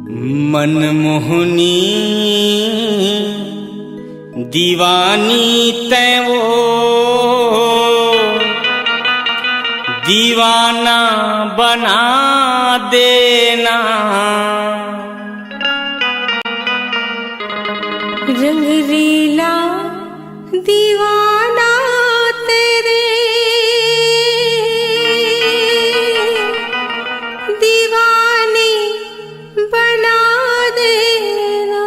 मनमोहनी दीवानी तै वो दीवाना बना देना। रंगरीला दीवाना तेरे दीवानी बना देना।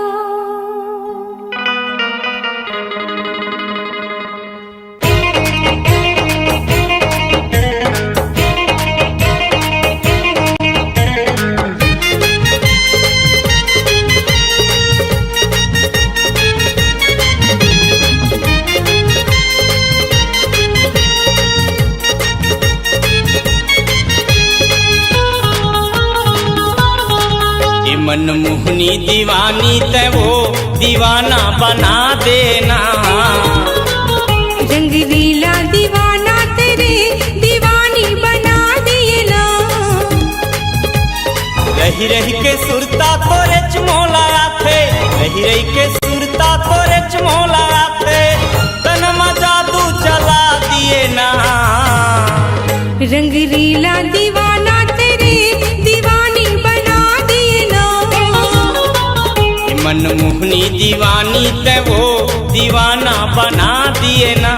मनमोहनी दीवानी तै वो दीवाना बना देना। रंगरीला दीवाना तेरे दीवानी बना देना। रही रही के सुरता तोरे चमोलाया थे, रही रही के सुरता तोरे चमोलाया थे, तन में जादू चला दिए ना। रंगरीला दीवाना तेरे दीवानी बना देना। मनमोहनी दीवानी तै वो दीवाना बना दिए ना।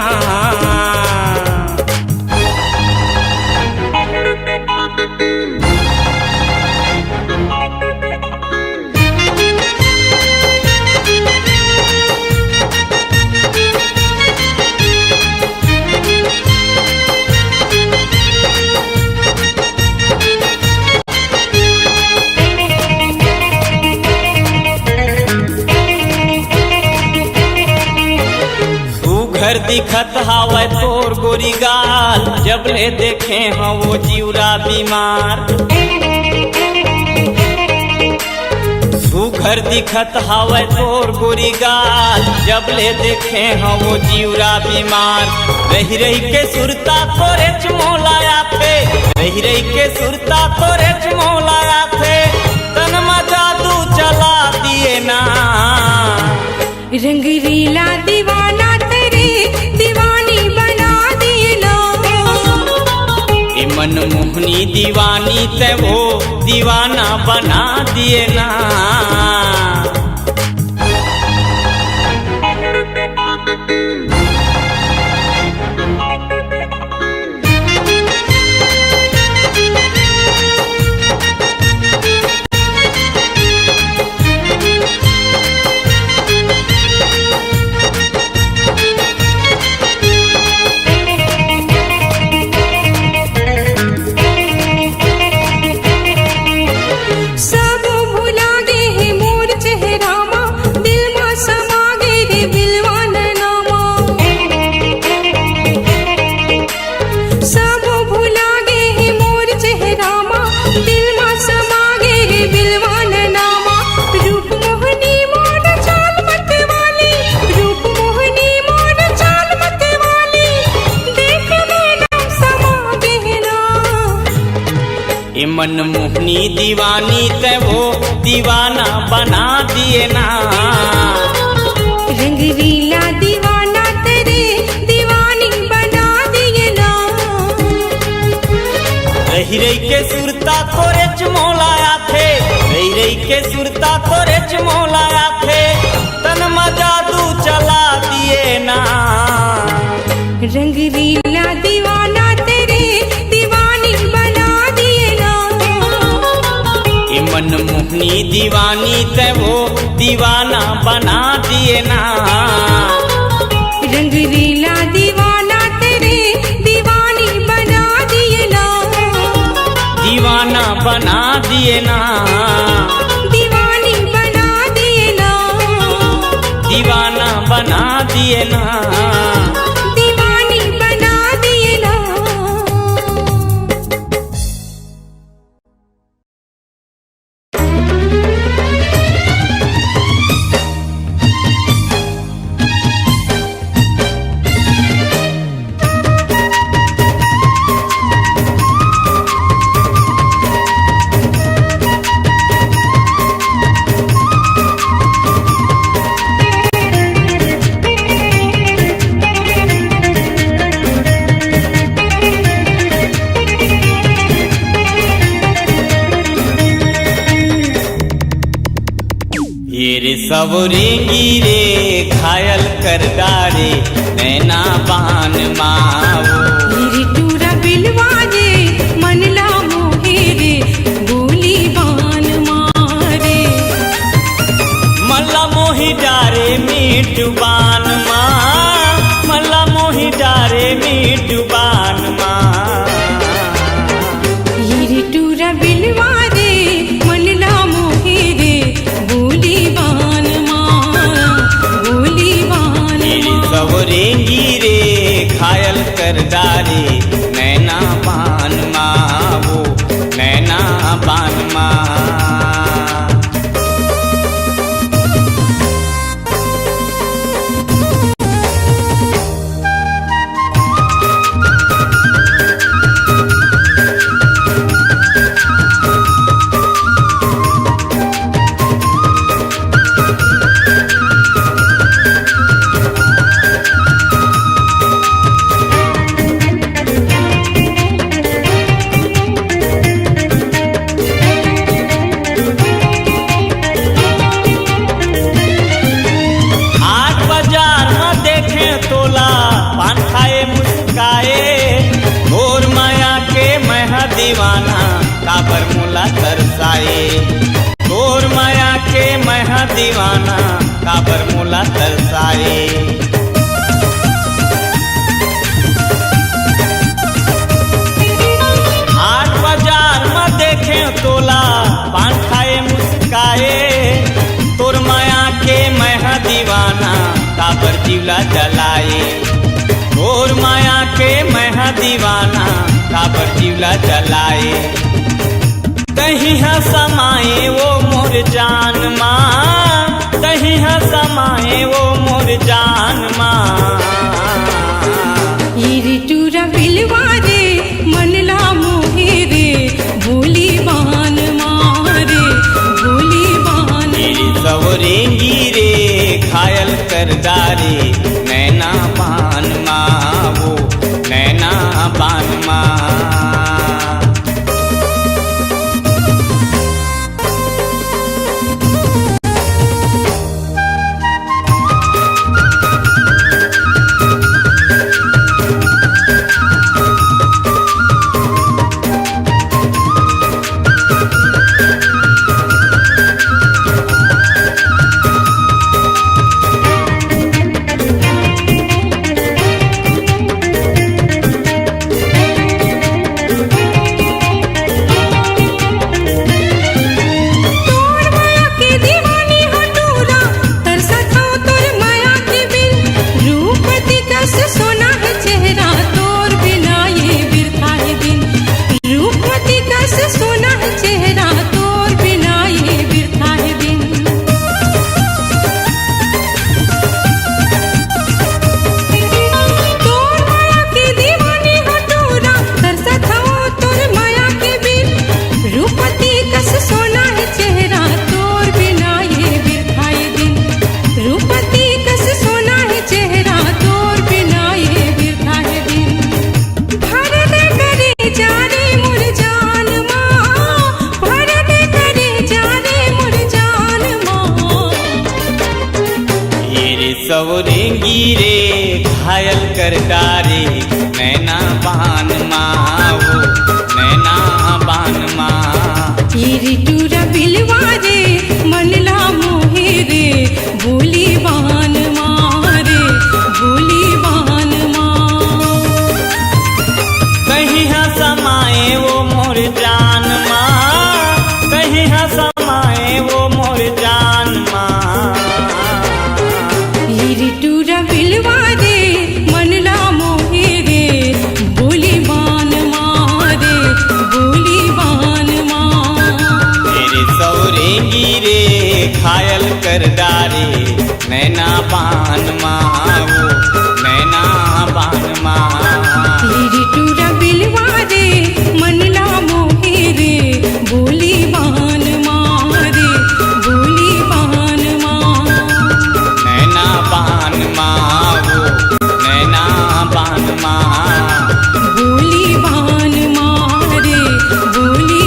घर दिखत हावै तोर गोरी गाल, जब ले देखे हाँ वो जीवरा बीमार। घर दिखत हावै तोर गोरी गाल, जब ले देखे हाँ वो जीवरा बीमार। रही रही के सुरता तोरे चमोलाया थे, रही रही के सुरता तोरे चमोलाया थे, तन में जादू चला दिए ना। रंगरीला दीवाना तेरे दीवानी बना देना। मनमोहनी दीवानी तै वो दीवाना बना दिए ना। मनमोहनी दीवानी तै वो दीवाना बना दिए ना। रंगरीला दीवाना तेरे दीवानी बना देना। रही रही के सुरता तोरे चमोलाया थे, रही रही के सुरता तोरे चमोलाया थे, तन में जादू चला दिए ना। रंगरीला दीवाना तेरे दीवानी बना देना। मनमोहनी दीवानी तै वो दीवाना बना दिए ना। रंगरीला दीवाना तेरे दीवानी बना देना। दीवाना बना दिए ना। दीवानी बना देना। दीवाना बना दिए ना। दीवानी बना देना। सब रेंगी रे घायल कर डारे नैना बान माओ। गिरी टूरा बिलवा रे मनला मोहे रे बोली बान मारे। मल्ला मोही डारे मीठ बान माँ, मल्ला मोही डारे मीठ बान माँ। गिरी टूरा बिलवा रे मनला मोहे रे बोली बान माँ, बोली बान माँ। सब रेंगी रे घायल कर डारे नैना बान माँ वो नैना बान माँ। दीवाना काबर मुला तरसाए, तोर माया के मैं दीवाना काबर मुला तरसाए। हाट बाजार में देखे तोला पान खाए मुस्काए, तोर माया के मैं दीवाना काबर जीवला जलाए। तोर माया के मैं दीवाना काबर जीवला जलाए। कहीं है समाए वो मोर जान माँ, कहीं है समाए वो मोर जान माँ। गिरी टूरा बिलवा रे मनला मोहे रे बोली बान मारे, बोली बान। सब रेंगी रे घायल कर डारे नैना बान माँ वो नैना बान माँ। सब रेंगी रे घायल कर डारे नैना बान माँ वो नैना बान माँ। गिरी टूरा बिलवा रे मनला मोहे रे बोली बान मारे, बोली बान माँ। कहीं है समाए वो मोर जान माँ, कहीं है समाए वो मोर जान माँ। गिरी टूरा बिलवा रे मनला मोहे रे बोली बान मारे, बोली बान माँ। तेरे सौरेंगी रे घायल कर डारे नैना बान माँ वो नैना बान माँ। गिरी टूरा बिलवा रे मनला मोहे रे बोली बान मारे, बोली बान माँ। नैना बान माँ वो नैना बान माँ। बोली बान मारे, बोली।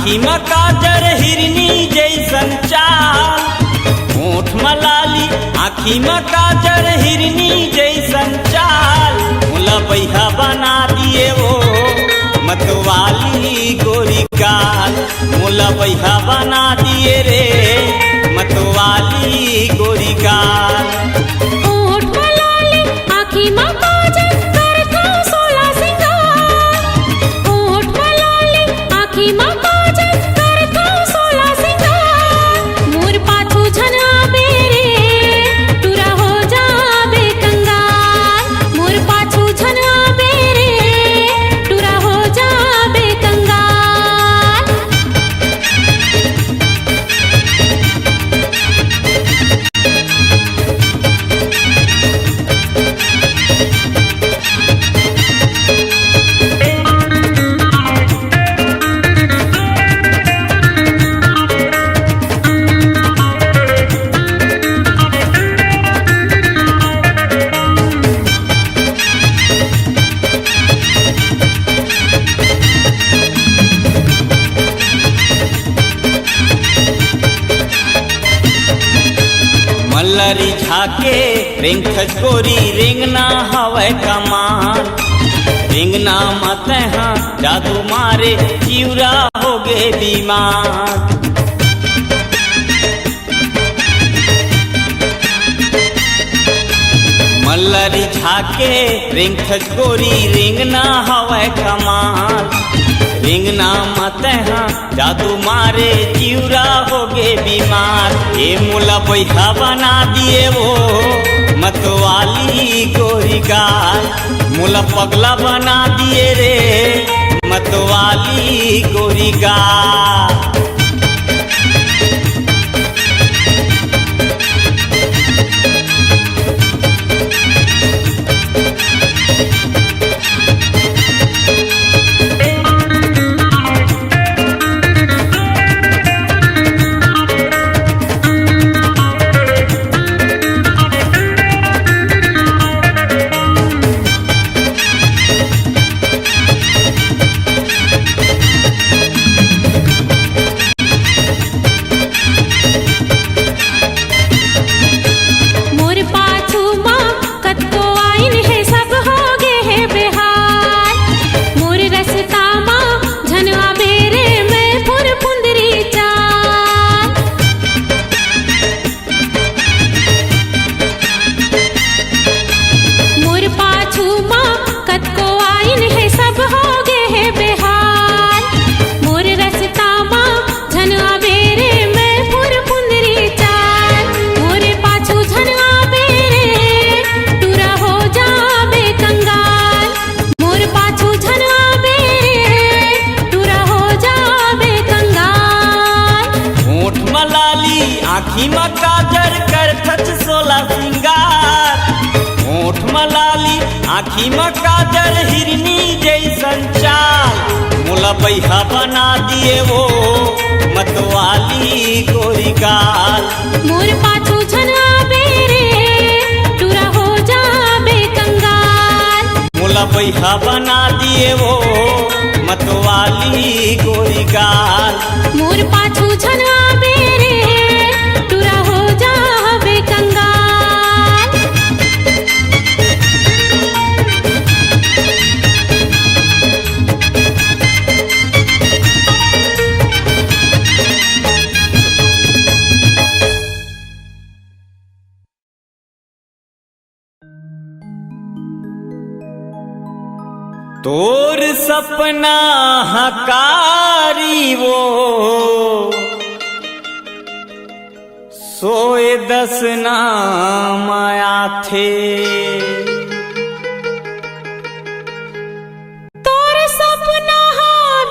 आँखी में काजर हिरनी जैसन चाल, होठ मलाली आँखी में काजर हिरनी जैसन चाल, मुला बैहा बना दिए वो मतवाली गोरी गाल, मुला बैहा बना दिए रे मतवाली गोरी गाल। होठ मलाली आँखी में काजल करता सोला सिंगार, होठ मलाली आँखी में काजल करता सोला सिंगार, मोर पाछू झन आबे रे टूरा हो जाबे कंगाल, मोर पाछू झन आबे रे टूरा हो जाबे कंगाल। मल्लरी झाके रेंगथस गोरी रेंगना हवै कमाल, रेंगना मत हाँ जादू मारे चिउरा हो गे बीमार। मल्लरी झाके रेंगथस गोरी रेंगना हवै कमाल, रेंगना मत हाँ जादू मारे चिउरा हो गे बीमार। ये मुला बैठा बना दिए वो मतवाली गोरी गाल, मुला पगला बना दिए रे मतवाली गोरी गाल। मोर पाछू माँ कतको आइन है सब हो गे है बेहाल, मोर रसता माँ झनवा बेरे मैं फुर फुंदरी चाल। मोर पाछू माँ कतको आइन है सब हो गे है बेहाल, मोर रसता माँ झनवा बेरे मैं फुर फुंदरी चाल, मोरे पाछू झनवा बेरे टूरा हो जाबे कंगाल, मोर पाछू झनवा बेरे टूरा हो जाबे कंगाल। होठ मलाली आँखी में काजर करथच सोला सिंगार, होठ मलाली आँखी में काजर हिरनी जैसन चाल, मुला बैहा बना दिए वो मतवाली गोरी गाल। मोर पाछू झनवा बेरे टूरा हो जाबे कंगाल, मुला बैहा बना दिए वो मतवाली गोरी गाल। मोर पाछू झनवा बेरे टूरा हो जाबे कंगाल। तोर सपना हकारी वो सोए 10 ना माया थे, तोर सपना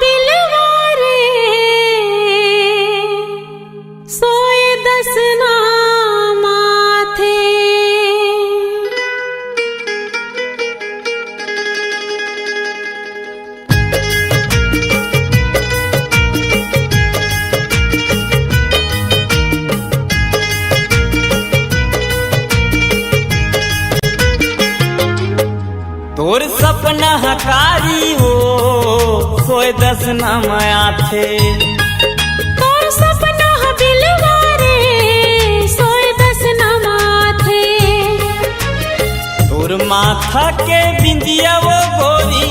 दिलवा रे सोए 10 ना माथे। तोर सपना हकारी वो सोए 10 ना माया थे, माथा के बिंदिया वो गोरी,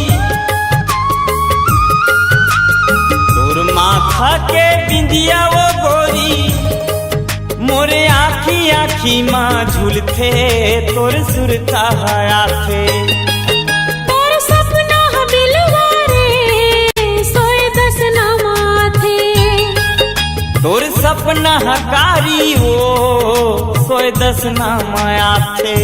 तोर माथा के बिंदिया वो गोरी, मोरे आखी आखी माँ झूलते तोर सुरता आथे। तोर सपना बिलवा रे सोए दस ना माथे, तोर सपना हकारी वो सोए दस ना माया थे।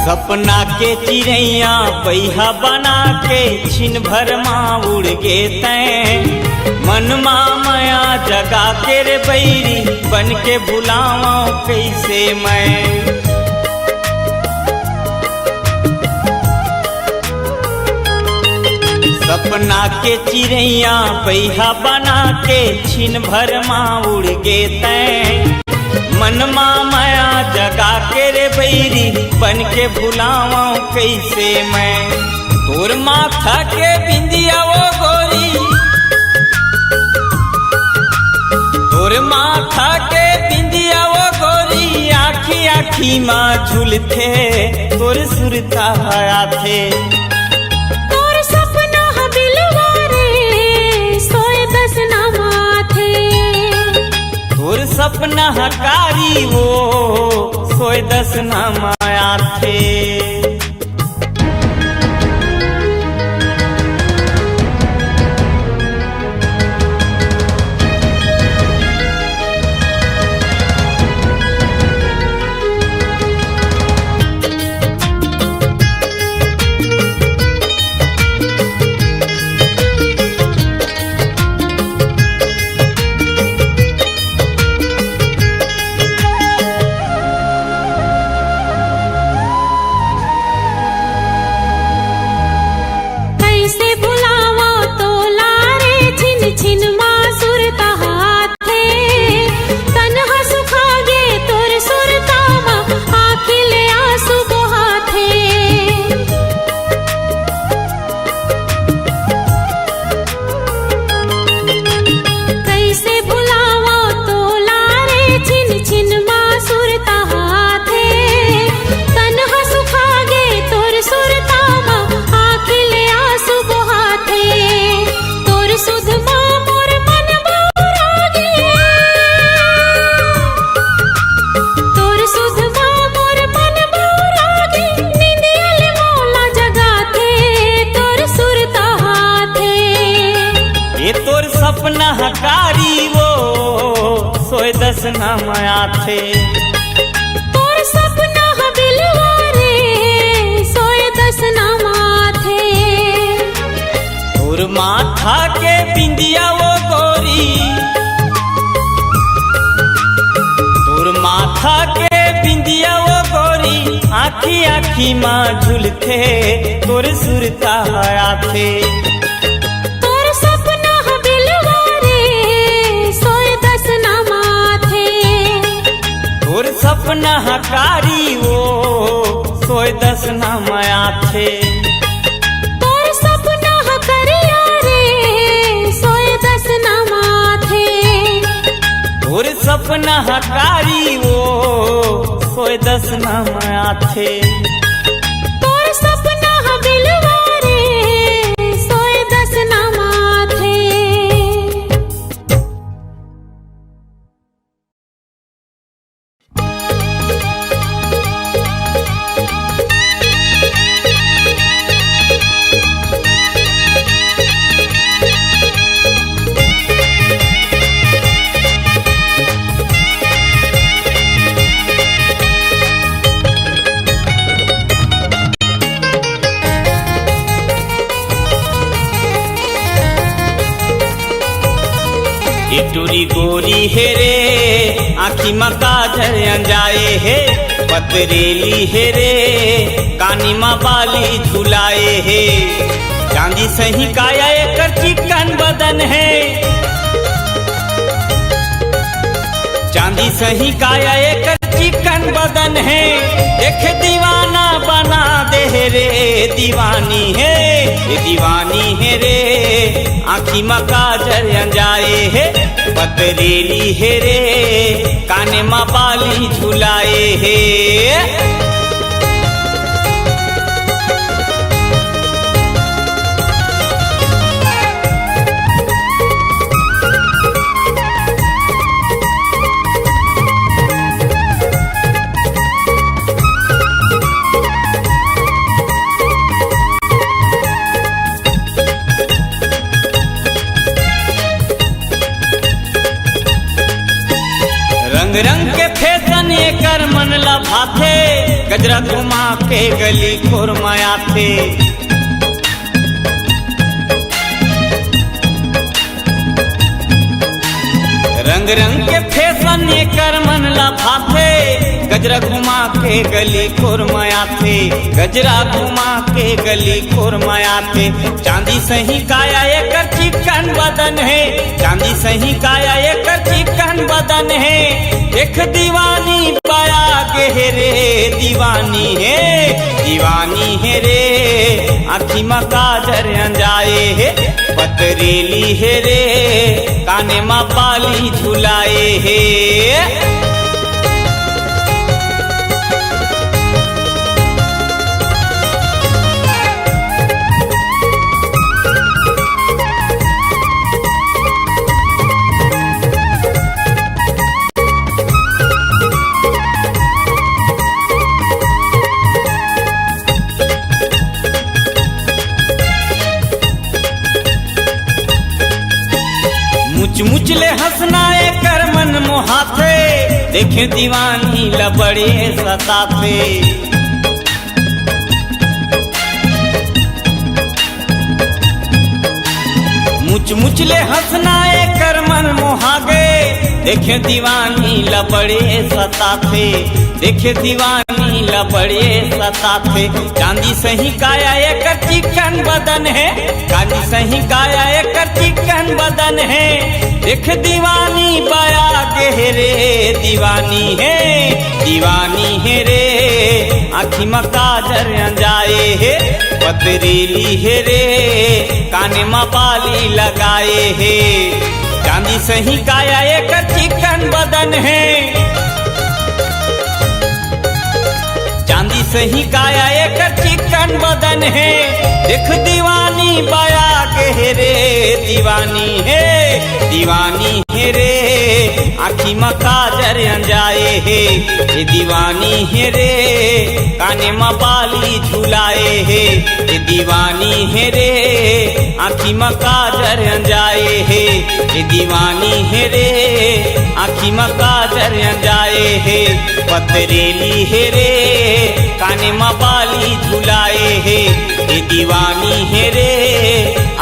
सपना के चिड़ैया पहिया बना के छिन भर माँ उड़ गे तैं, मन माया जगा के रे बैरी बन के बुलावा कैसे मैं। सपना के चिड़ैया पहिया बना के छिन भर माँ उड़ गे तैं, मन माया जगा के रे बैरी बन के भुलावा कैसे मैं। तोर माथा के बिंदिया वो गोरी, तोर माथा के बिंदिया वो गोरी, आखी आखी माँ झूलते तोर सुरता आथे। तोर सपना बिलवा रे सोए दस ना माथे, तोर सपना हकारी वो सोए दस ना माया थे। सपना हकारी वो सोए दस ना माया थे। तोर सपना बिलवा रे सोए दस ना माथे, तोर माथा के बिंदिया वो गोरी, तोर माथा के बिंदिया वो गोरी, आखी आखी माँ झूलते तोर सुरता आथे। तोर सपना हकारी वो सोए दस ना माया थे। तोर सपना हकरिया रे सोए दस ना माथे, तोर सपना हकारी वो सोए दस ना माया थे। तोर सपना बिलवा रे सोए दस ना माथे। गोरी गोरी है रे आँखी मका झर अंजाए है पतरेली है रे कानी माँ बाली झुलाए है चांदी सही काया एकर चिकन बदन है चांदी सही काया एकर चिकन बदन है देख दीवाना बना दे रे दीवानी है ये दीवानी है रे आँखी मका झर अंजाए है पतरेली है रे काने माँ बाली झुलाए है रंग रंग के फैशन एकर मन लभाथे गजरा घुमा के गली खोरमाया थे रंग रंग के फैशन एकर मन लभाथे गजरा घुमा के गली खोरमाया थे गजरा घुमा के गली खोरमाया थे चांदी सही काया एकर चिकन बदन है चांदी सही काया एकर चिकन बदन है देख दीवानी पाया के रे दीवानी है रे आँखी मका झर अंजाए है पतरेली है रे काने माँ बाली झुलाए है मुचले हंसना एकर मन मोहाथे देखे दीवानी लबड़े सताथे मुचले हंसना एकर मन मोहागे देखे दीवानी लबड़े सताथे देखे दीवानी लबड़े सताथे चांदी सही काया एकर चिकन बदन है चांदी सही काया एकर चिकन बदन है देख दीवानी बाया के रे दीवानी है रे आँखी मका झर अंजाए है पतरेली है रे काने माँ बाली लगाए है चांदी सही काया एकर चिकन बदन है चांदी सही काया एकर चिकन बदन है देख दीवानी बाया के रे दीवानी है रे आँखी मका झर अंजाए है ये दीवानी है रे काने माँ बाली झुलाए है ये दीवानी है रे आँखी मका झर अंजाए है ये दीवानी है रे आँखी मका झर अंजाए है पतरेली है रे काने माँ बाली झुलाए है ये दीवानी है रे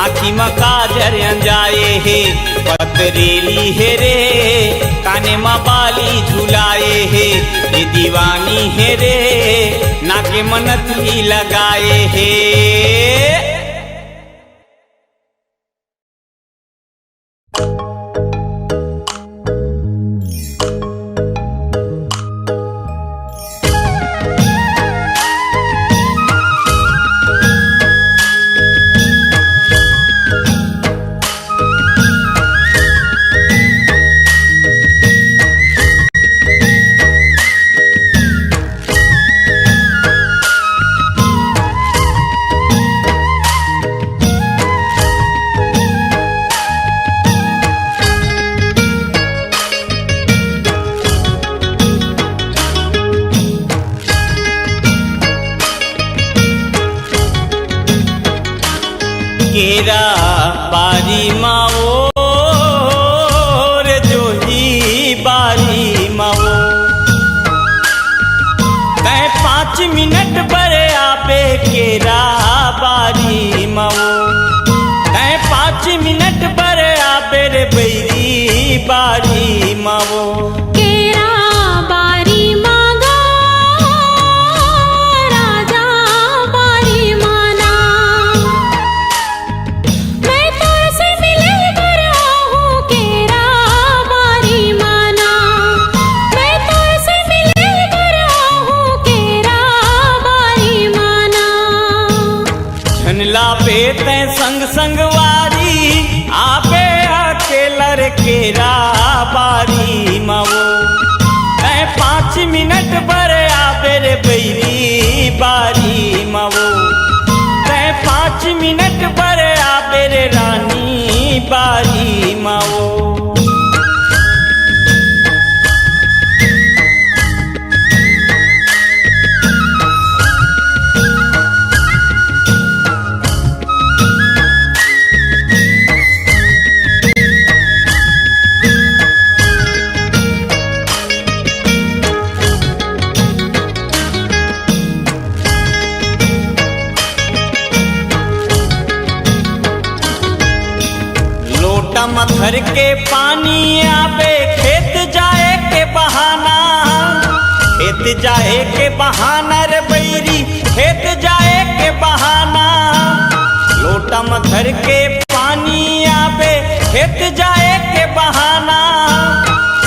आँखी मका झर अंजाए है पतरेली है रे काने माँ बाली झुलाए है ये दीवानी है रे नाके मनथली लगाए है केरा बारी माओ रे जोही बारी माओ तय 5 मिनट पर आपे केरा बारी माओ तय 5 मिनट पर आपे रे बैरी बारी मावो। केरा बारी मांगा राजा बारी माना, मैं तुझसे मिले बर आहूँ केरा बारी माना, मैं तुझसे मिले बर आहूँ केरा बारी माना। झनला पे तै संग संगवारी आपे अकेलर केरा बारी मावो। तै 5 मिनट पर आबे रे बैरी बारी मावो। तै 5 मिनट पर आबे रे रानी बारी मावो। मथर के पानी आवे खेत जाए के बहाना, खेत जाए के बहाना रे बैरी खेत जाए के बहाना। लोटा मथर के पानी आवे खेत जाए के बहाना,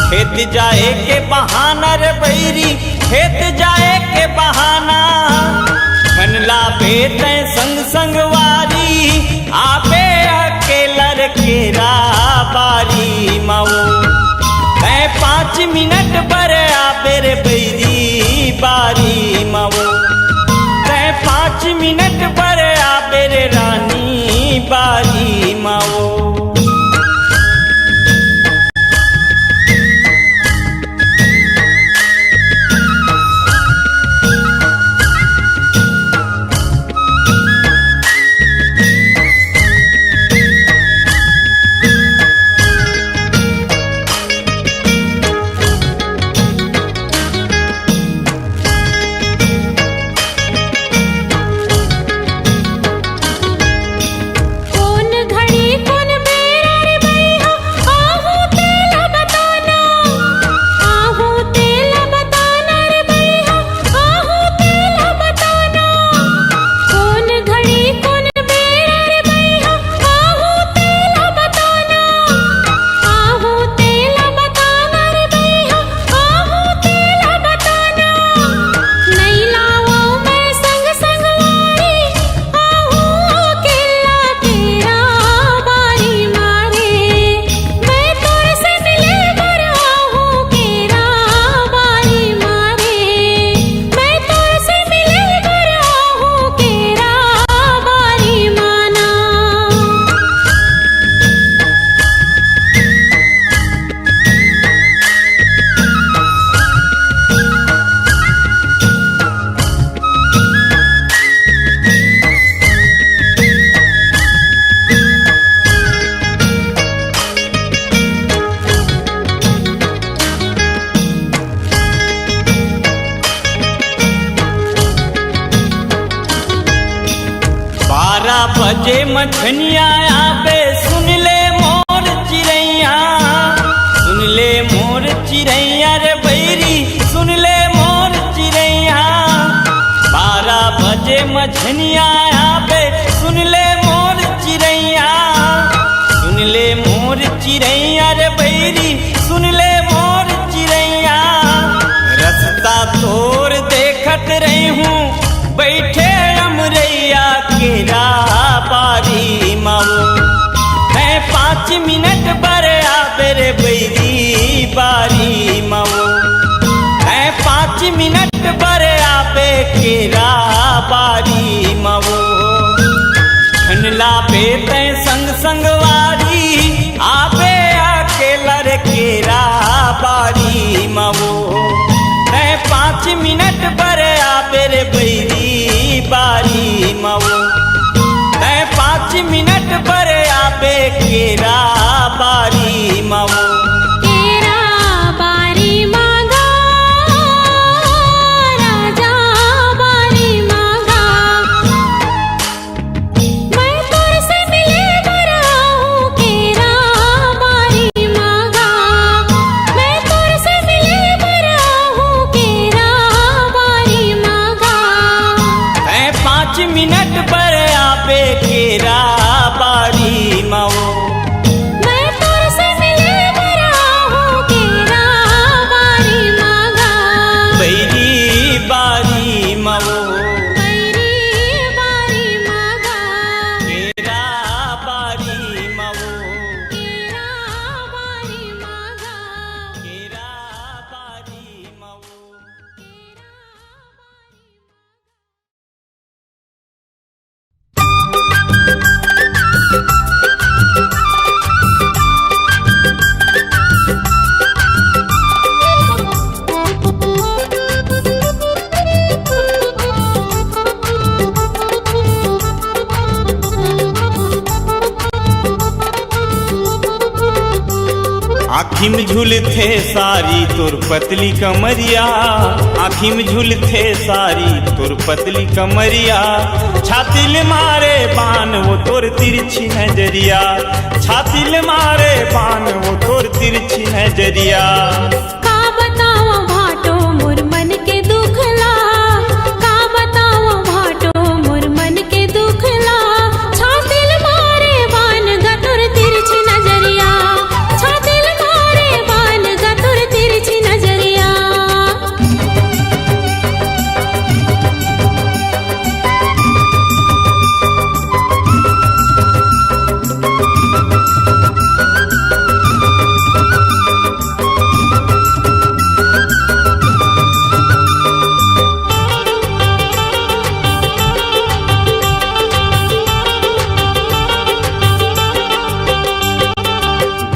खेत जाए के बहाना रे बैरी खेत जाए के बहाना। झनला पे तै संग संगवारी आपे अकेलर केरा बारी मावो। तै 5 मिनट पर आबे रे बैरी बारी मावो। तै 5 मिनट पर आबे रे रानी बारी मावो। बजे मछनिया आबे सुन ले मोर चिड़ैया, सुन ले मोर चिड़ैया रे बैरी सुन ले मोर चिड़ैया। 12 बजे मछनिया आबे सुन ले मोर चिड़ैया, सुन ले मोर चिड़ैया रे बैरी सुन ले मोर चिड़ैया। रास्ता तोर देखत रही हूँ बैठे अमरैया केरा बारी मावो। मैं 5 मिनट पर आबे रे बैरी बारी मावो। मैं 5 मिनट पर आबे केरा बारी मावो। झनला पे तै संग संगवारी आबे अकेलर केरा बारी मावो। मैं 5 मिनट पर आबे रे बैरी बारी मावो। मैं 5 मिनट पर आबे केरा बारी मावो। केरा बारी मांगा राजा बारी मांगा, मैं तुझसे मिले बर आहूँ केरा बारी मांगा। आँखी में झूलते सारी तोर पतली कमरिया, आँखी में झूलते सारी तोर पतली कमरिया, छाती ले मारे बान वो तोर तिरछी नजरिया, छाती ले मारे बान वो तोर तिरछी नजरिया। का बताओ भाटो मोर मन के दुखला, का बताओ भाटो मोर मन के दुखला, छाती ले मारे बान गा तोर तिरछी नजरिया, छाती ले मारे बान गा तोर तिरछी नजरिया।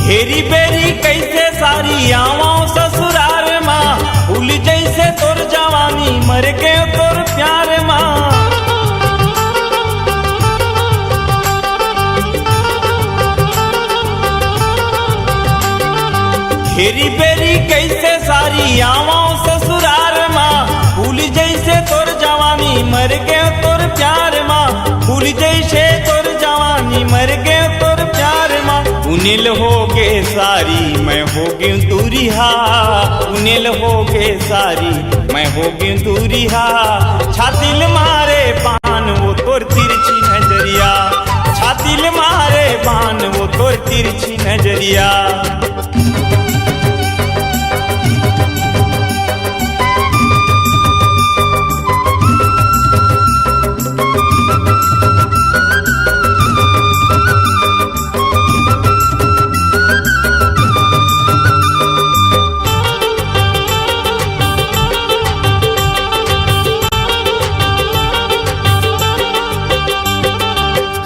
घेरी बेरी कैसे सारी आवाओ ससुरार माँ, भूल जैसे तोर जवानी मर के तोर प्यार माँ। घेरी बेरी कैसे सारी आवाओ ससुरार माँ, भूल जैसे तोर जवानी मर के तोर प्यार माँ, भूल जैसे तोर जवानी मर के तोर प्यार माँ। उनिल हो गे सारी मैं हो गई दूरिहा, उनिल हो गे सारी मैं हो गई दूरिहा, छाती ले मारे बान वो तोर तिरछी नजरिया, छाती ले मारे बान वो तोर तिरछी नजरिया।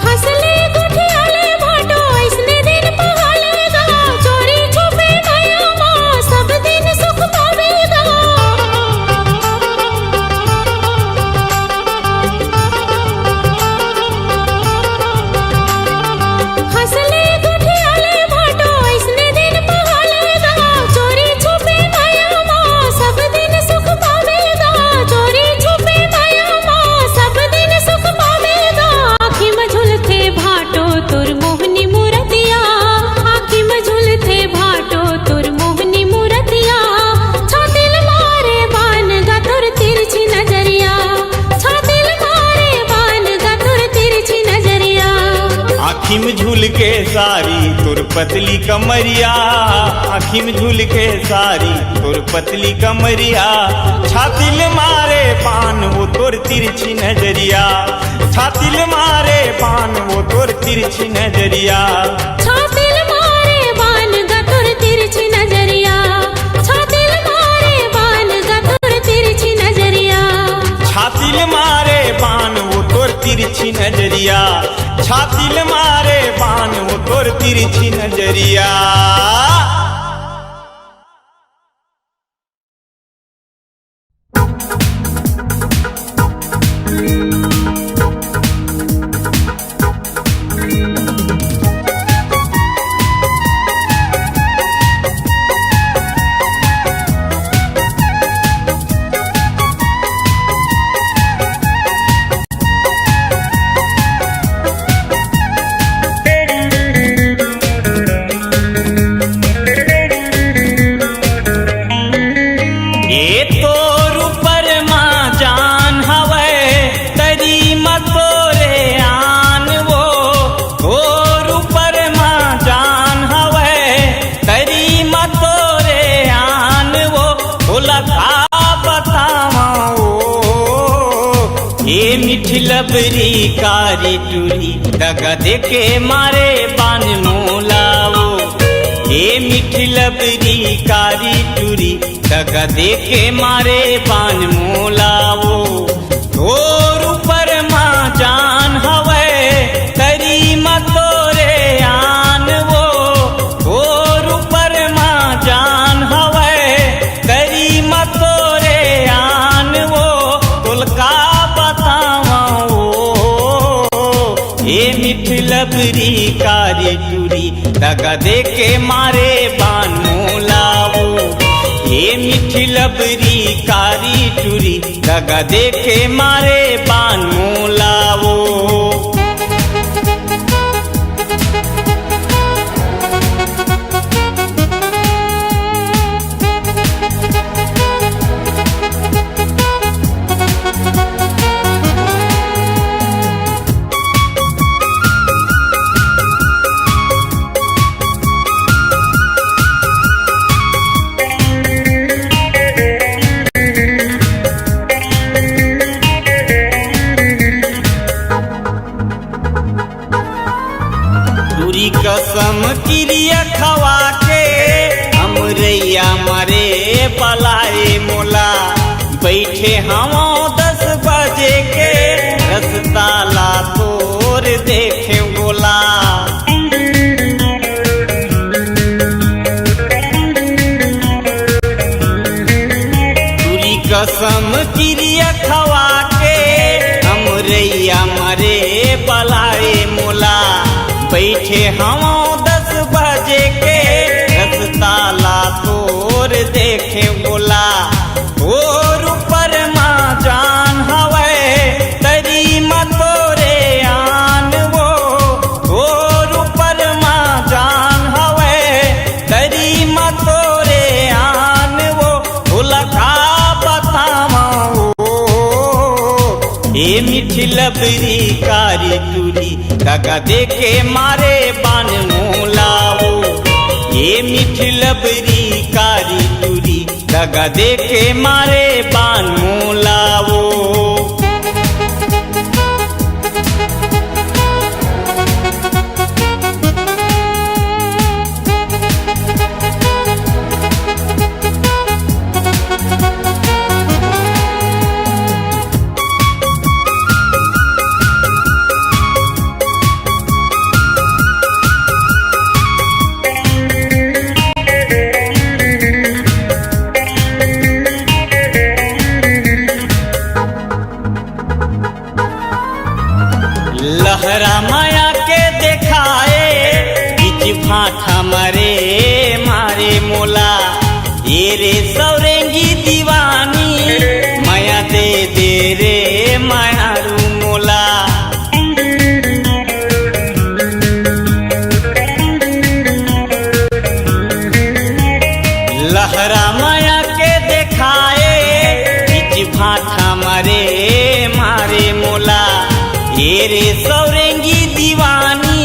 हंसले गुठियाले भाटो ऐसने दिन पहालेगा, चोरी छुपे भया माँ सब दिन सुख पावेगा। हंसले गुठियाले भाटो ऐसने दिन पहालेगा, चोरी छुपे भया माँ सब दिन सुख पावेगा, चोरी छुपे भया माँ सब दिन सुख पावेगा। आँखी में झुलते भाटो तोर मोहनी मूरतिया, आँखी में झुलते भाटो तोर मोहनी मूरतिया, छाती ले मारे बान गा तोर तिरछी नजरिया, छाती ले मारे बान गा तोर तिरछी नजरिया। आँखी में झूल के सारी तोर पतली कमरिया, आँखी में झूल के सारी तोर पतली कमरिया, छाती ले मारे बान वो तोर तिरछी नजरिया, छाती ले मारे बान वो तोर तिरछी नजरिया। छाती ले मारे बान गा तोर तिरछी नजरिया, छाती ले मारे बान गा तोर तिरछी नजरिया। छाती ले मारे बान वो तोर तिरछी नजरिया, छाती ले मारे बान वो तोर तिरछी नजरिया। ये तोर ऊपर माँ जान हवे तरी मतोरे आन वो, तोर ऊपर माँ जान हवे तरी मतोरे आन वो, बोला का बताओ ये मिठी लबरी कारी टूरी दगा देके मारे बान मोलाओ, ये मिठी लबरी कारी टूरी दगा देके मारे बान मोलाओ। तोर ऊपर माँ जान हवे तरी मतोरे आन वो, तोर ऊपर माँ जान हवे तरी मतोरे आन वो, तुलका बताओ ये मिठी लबरी कारी टूरी दगा देके मारे बान लबरी कारी टूरी दगा देखे मारे बान मोलावो। कसम क्रिया खवा के हमरैया मरे पलाए मोला बैठे हम 10 बजे के रस्ता ला तोर देखे बोला। पूरी कसम क्रिया खवा के हमरैया मरे पलाए मोला बैठे हम 10 बजे के रस्ता ला तोर देखे बोला। और ऊपर माँ जान हवे तरी मतोरे आन वो। और ऊपर माँ जान हवे तरी मतोरे आन वो। भुलखा बतावा ए मीठी लबरी कारी टूरी दगा देखे मारे बान मोलावो। ये मीठी लबरी कारी टूरी दगा देखे मारे बान मोलावो। लहरा माया के देखाए बीच भाठा मरे मारे मोला। ये रे सौरेंगी दीवानी माया दे दे रे मायारू मोला। लहरा माया के देखाए बीच भाठा मरे मारे मोला। ये रे सौरेंगी दीवानी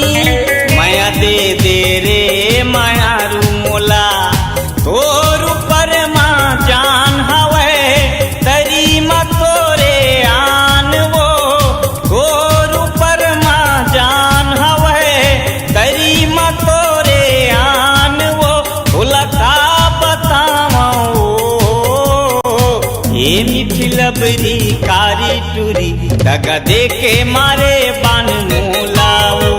माया दे दे रे मायारू मोला। तोर ऊपर माँ जान हवे तरी मतोरे आन वो। तोर ऊपर माँ जान हवे तरी मतोरे आन वो। भुलखा बतावा ये मीठी लबरी कारी टूरी दगा देखे मारे बान मोलावो।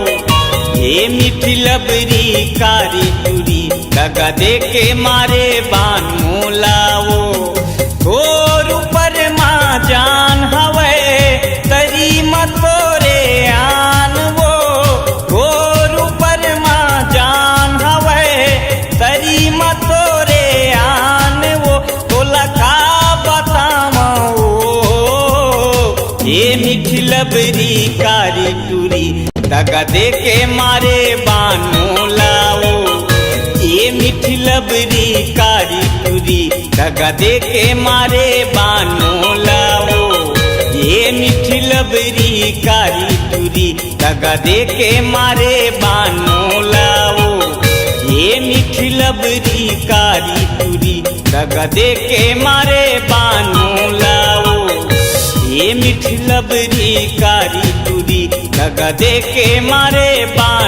ये मीठी लबरी कारी टूरी दगा देखे मारे बान मोलावो। तोर ऊपर माँ जान हवे तरी मतोरे आन वो। तोर ऊपर माँ जान हवे तरी मतोरे आन वो। भुलखा बतावा ये मीठी लबरी कारी टूरी दगा देखे मारे बान मोलावो। ये मीठी लबरी कारी टूरी दगा देखे मारे बान मोलावो। ये मीठी लबरी कारी टूरी दगा देखे मारे बान मोलावो। ये मीठी लबरी कारी टूरी दगा देखे मारे बान मोलावो। ये मीठी लबरी कारी टूरी दगा देखे मारे बान